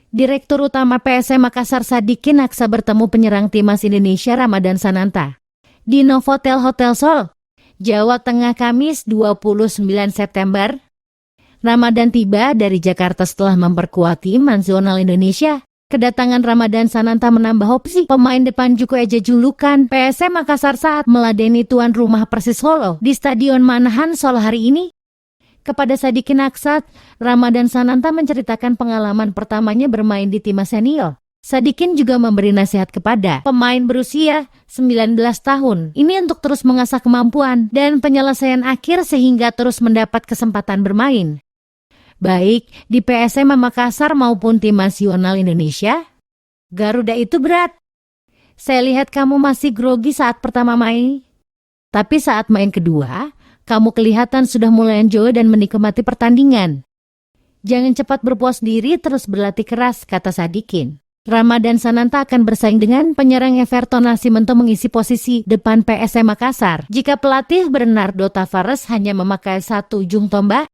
Direktur Utama PSM Makassar Sadikin Aksa bertemu penyerang timnas Indonesia Ramadan Sananta di Novotel Hotel Seoul, Jawa Tengah Kamis 29 September. Ramadan tiba dari Jakarta setelah memperkuat tim nasional Indonesia. Kedatangan Ramadan Sananta menambah opsi pemain depan Juku Eja julukan PSM Makassar saat meladeni tuan rumah Persis Solo di Stadion Manahan Solo hari ini. Kepada Sadikin Aksa, Ramadan Sananta menceritakan pengalaman pertamanya bermain di timnas senior. Sadikin juga memberi nasihat kepada pemain berusia 19 tahun ini untuk terus mengasah kemampuan dan penyelesaian akhir sehingga terus mendapat kesempatan bermain, baik di PSM Makassar maupun tim nasional Indonesia. Garuda itu berat. Saya lihat kamu masih grogi saat pertama main, tapi saat main kedua, kamu kelihatan sudah mulai enjoy dan menikmati pertandingan. Jangan cepat berpuas diri, terus berlatih keras, kata Sadikin. Ramadan Sananta akan bersaing dengan penyerang Everton Nascimento mengisi posisi depan PSM Makassar. Jika pelatih Bernardo Tavares hanya memakai satu ujung tombak,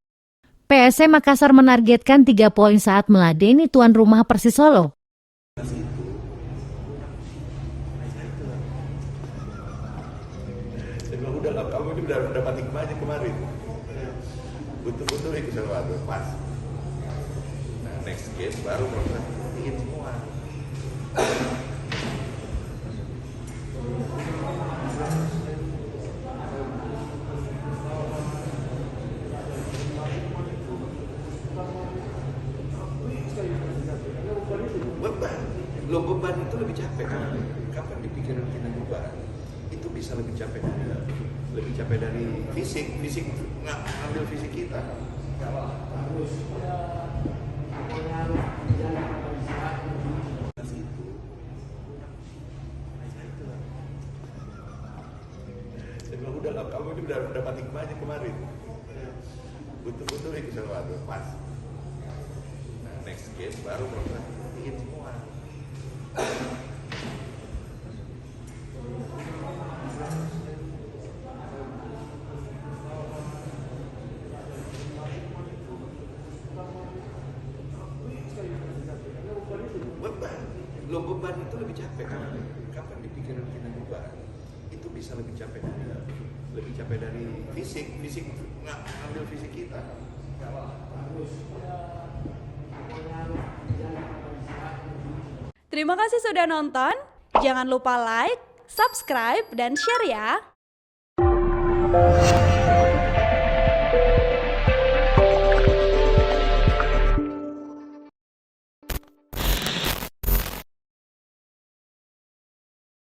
PSM Makassar menargetkan 3 poin saat meladeni tuan rumah Persis Solo. Kamu udah dapat hikmahnya kemarin. Betul-betul ikut Salvador pas. Nah, next game baru ingin semua. Beban itu lebih capek kan? Kapan dipikirin kita beban? Itu bisa lebih capek dari fisik ngambil fisik kita. Saya bilang udahlah, kamu udah dapat hikmahnya kemarin. Betul-betul ikut Salvador pas. Nah, next game baru ingin semua. Beban itu lebih capek kan? Kapan dipikirin kita beban? Itu bisa lebih capek dari fisik ngambil fisik kita. Terima kasih sudah nonton. Jangan lupa like, subscribe, dan share ya.